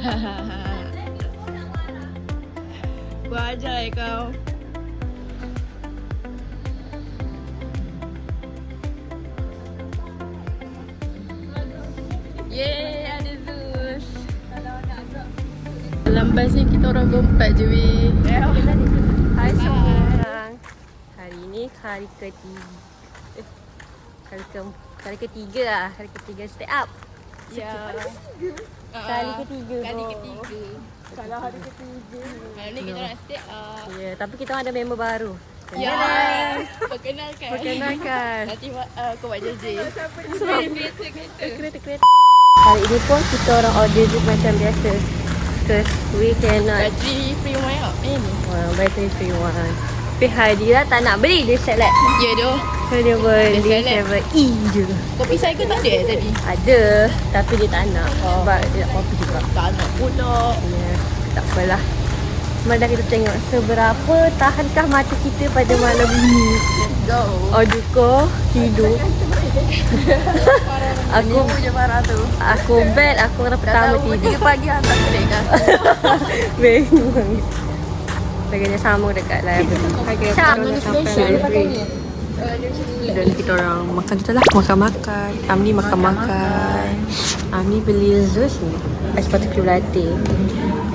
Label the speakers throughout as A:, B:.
A: Gua ajar kau. Yeay, ada Zeus. Dalam bas ni kita orang berempat je weh.
B: Hai semua. Hari ni hari ketiga. Kali ketiga lah. Kali ketiga stay up.
A: Ya.
B: Kali ketiga.
A: Kali ketiga.
B: Kalau hari ketiga.
A: Hari ni kita nak stay up.
B: Ya, tapi kita ada member baru.
A: Ya. Perkenalkan. Nanti kau buat JJ.
B: Kereta. Hari ini pun kita orang order je macam biasa. Because we cannot.
A: Battery free one out. Ni.
B: Battery free one. Tapi Hadira tak nak beli dia salad.
A: Ya doh.
B: So dia beli
A: salad.
B: 7E je.
A: Kopi saya ke tak ada tadi?
B: Ada. Tapi dia tak nak. Sebab dia nak kopi juga.
A: Tak nak pula.
B: Ya, tak apalah. Mari kita tengok seberapa tahankah mata kita pada malam ini.
A: Go.
B: Aduh hidup. Aku bet aku orang pertama tidur.
A: 3 pagi hantar balik kan.
B: Memang. Bagainya sama dekat library. Sama
A: special.
B: Dan kita orang makan je lah. Makan-makan. Amni makan-makan. Amni beli Zeus ni. Espresso latte.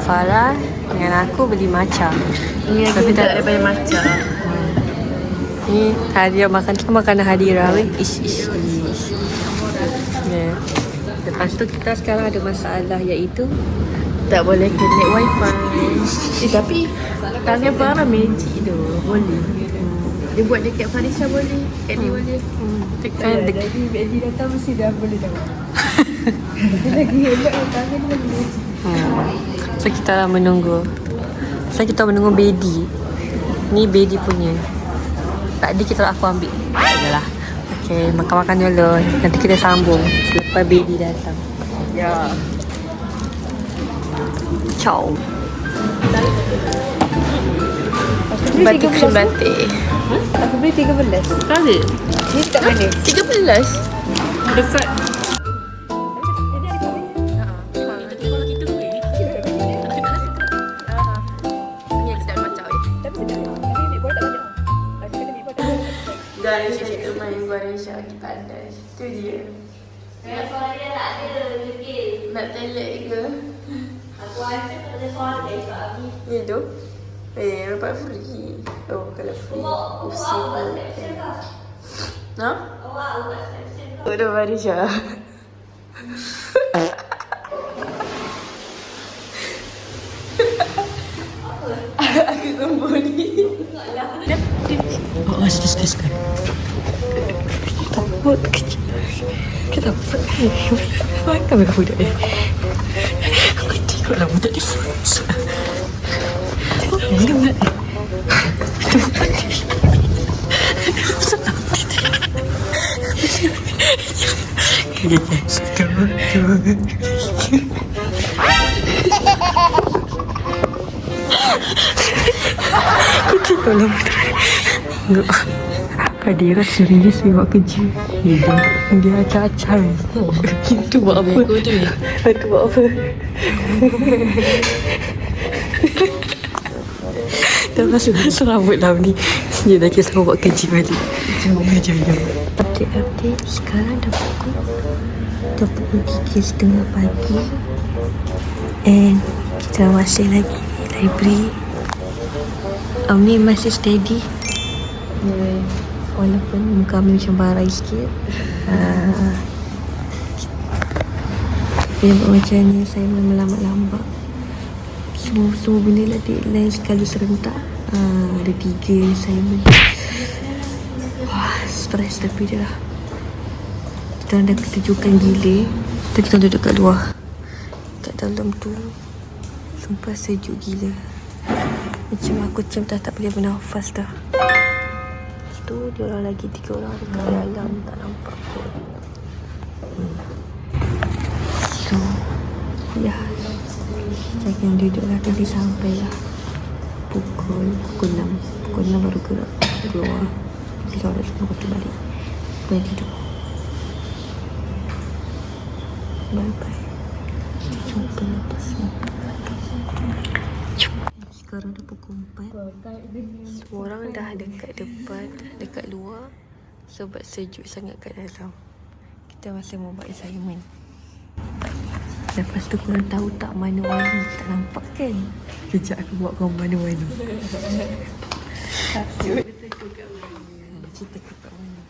B: Farah dengan aku beli matcha.
A: Tapi tak ada banyak macam.
B: Ni Hadira makan tu makanan Hadira weh. Ish. Yeah. Lepas tu kita sekarang ada masalah iaitu
A: Tak boleh connect wifi. Tapi tangan Farah magic tu. Boleh. Dia buat dekat Farisha boleh. Kat ni boleh. Jadi datang mesti dah boleh dah. Lagi elok tangan lagi magic.
B: So kita menunggu. Kita menunggu Bedi. Ni Bedi punya. Tadi aku ambil. Yalah. Okay, makan-makan dulu. Nanti kita sambung selepas Bedi datang.
A: Ya.
B: Ciao.
A: Batik krim batik.
B: Aku beli 13.
A: Kali?
B: Ni kat mana?
A: 13. Dekat. Guys, kita main Guarisha kita ada studio.
C: Suara dia tak ada lebih.
A: Nak telek ke?
C: Aku rasa pada suara dia kat Abi.
A: Ni tu. Dapat free. Oh, kalau free. Usi pun. Ha?
C: Awak buat section.
A: Udah Guarisha. Aku sembunyi.
B: Oh, stres. Takut kecil. Kita makan mereka budak ni. Aku tengok lah budak ni. Dia buat. Aku tengok lah budak ni. Hadira serius buat kerja. Dia acak-acak. Itu buat apa? Itu buat apa? Dah masuk serabut lah ni. Dia dah kisah buat kerja balik. Jom. Update. Sekarang dah pukul 3:30 pagi. And kita masih lagi di library. Amni masih steady. Walaupun muka Amni macam barai sikit. Dia buat macam ni, saya memang lambat-lambat. Semua benda lah deadline sekali serentak. Ada 3 saya stres tapi dah lah. Kita ada kesejukan gila. Kita duduk kat luar. Kat dalam tu sumpah sejuk gila. Macam aku tak boleh bernafas dah. Tu dia orang lagi 3 orang dekat dalam tak nampak pun. So ya, jangan duduk lah tadi sampai lah pukul 6 baru gerak keluar. Kita dah semua tu balik. Boleh tidur. Bye bye. jumpa lepas ni. Sekarang dah pukul 4. Semua orang dah dekat depan, dekat luar. Sebab sejuk sangat kat dalam. Kita masih mau buat assignment. Lepas tu korang tahu tak mana Wani? Tak nampak kan? Kejap aku buat korang mana Wani. Cerita ke Kak Wani.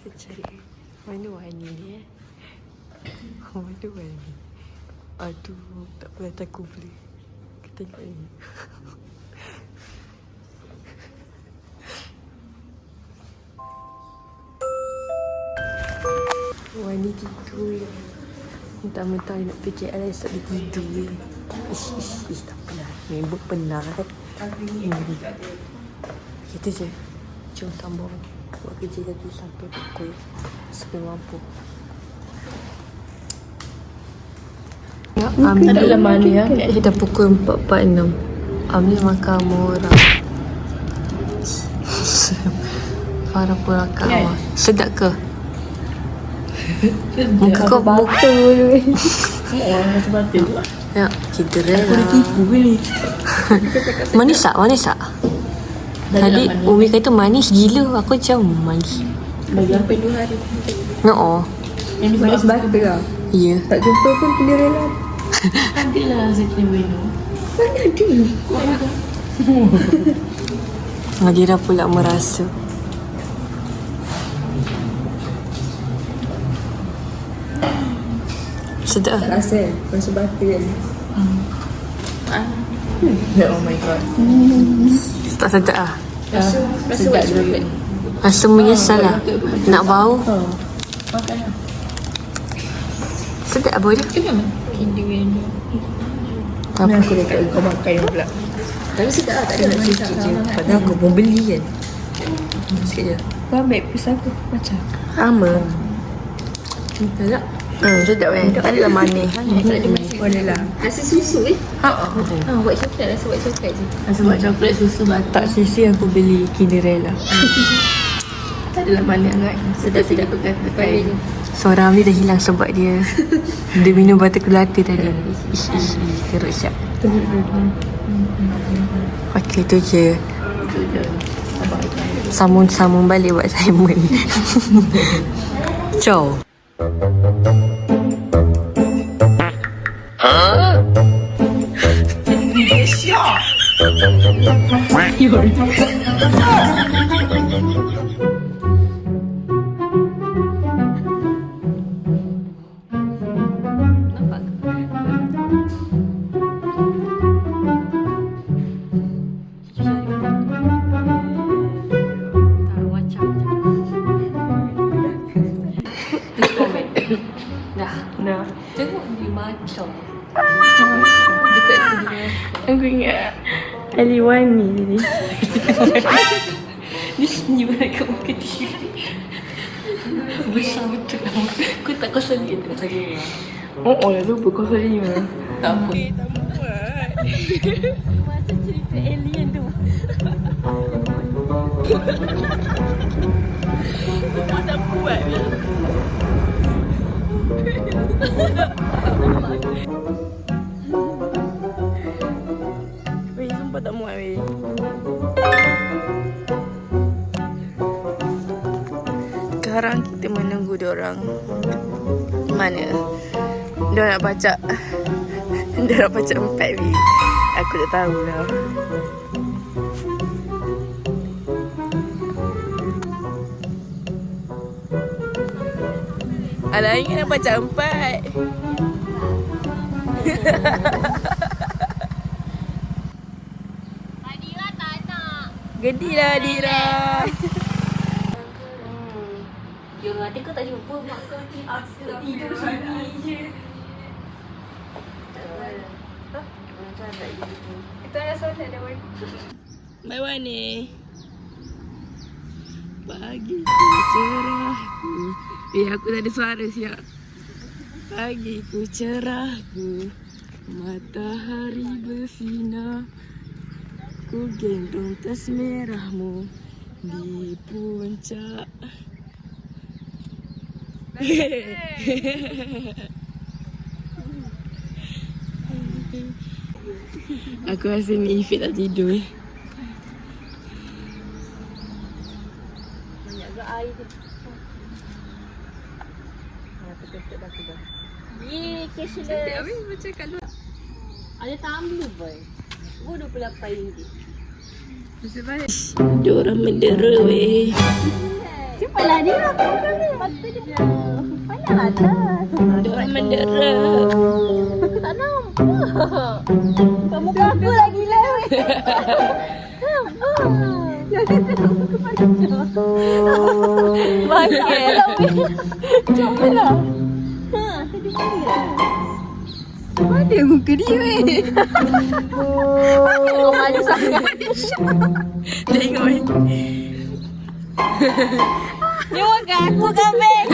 B: Kita cari mana Wani ni Mana Wani? Aduh, tak pernah aku boleh. Kita tengok ni. Wani tidur je. Mentang-mentang nak fikir Alai esok dia tidur je. Ish, tak apalah. Member pernah Kita je. Jom sambung. Buat kerja lagi sampai pukul 10 mampu. Ambil dalam mana ya? Dah pukul 4.46. Ambil makan murah. Farah pun kat awal. Sedap ke? Muka kau muka dulu.
A: Orang macam batin tu lah.
B: Ya, kita rela.
A: Aku dah tipu ke ni?
B: Manis tak? Tadi Umi kata manis gila. Aku macam manis.
A: Bagi sampai 2 hari.
B: No.
A: Yang ni manis batu lah.
B: Ya.
A: Tak jumpa pun kena rela. Adalah Zakina Bueno. Mana ada?
B: Nadira pula merasa. Sedap.
A: Tak rasa rasa batu kan. Oh my god.
B: Tak sedap lah.
A: Sedap juga.
B: Rasa menyesal lah. Nak bau.
A: Makan lah.
B: Sedap apa dia?
A: Kinder Bueno.
B: Apa?
A: Aku dekat kau makan yang pula. Tapi sedap lah. Tak ada nak sikit je.
B: Padahal aku pun beli kan.
A: Sikit je. Kau ambil pisau aku macam.
B: Sama.
A: Tak.
B: Sedap kan? Adalah manis.
A: Tak ada manis. Boleh lah.
C: Rasa susu
A: Haa.
C: white coklat. Rasa white coklat je.
A: Rasa buat coklat susu batu.
B: Tak sisi aku beli Kinderella.
A: Tak adalah manis sangat. Sedap-sedap pakai.
B: Seorang ni dah hilang sebab dia minum batu kelata tadi. Ish, teruk siap. Okey, tu je.
A: Itu je.
B: Sambung balik buat assignment. Ciao. Dah. Tengok dia macam. Dekat dia.
A: Aku ingat Ali Wani tadi.
B: Dia senyum kat muka dia. Besar betul lah. Kau tak kau selit tak saya.
A: Oh lah lupa kau sorry mana.
B: Tak apa.
A: Tak buat.
B: Macam cerita alien tu.
A: Kau tak buat. Weh, sumpah tak muat weh. Sekarang kita menunggu diorang. Mana? Diorang nak baca. Diorang nak baca 4 weh. Aku tak tahulah. Alah, ingat nak baca 4.
C: Adira tak nak.
A: Gedilah Adira.
C: Ya, nanti kau tak jumpa mak kau ni. Aku tidur sini je.
A: Kita ada solat dah Wan. Bye Wani. Pagiku cerahku. Aku tak ada suara siap. Pagiku cerahku. Matahari bersinar. Ku gendong tas merahmu di puncak.
B: Aku rasa ni Ifit tak tidur.
A: Banyak ke air dia. Terkejut dah sudah.
C: Yeay, cashless.
A: Habis macam kat luar.
C: Ada tumbler boy. RM28.
B: Dia orang mendera weh.
C: Cepatlah dia lah. Mata dia. Pandang atas.
B: Dia orang mendera.
C: Aku tak nampak. Kat muka aku lagi lah weh. Nampak. Jangan tengok muka panjang. Bangkit lah weh. Comel lah. Tadi mana?
B: Mana muka dia weh?
C: Kau malu sangat.
B: Tengok weh.
C: Dia makan aku kambing.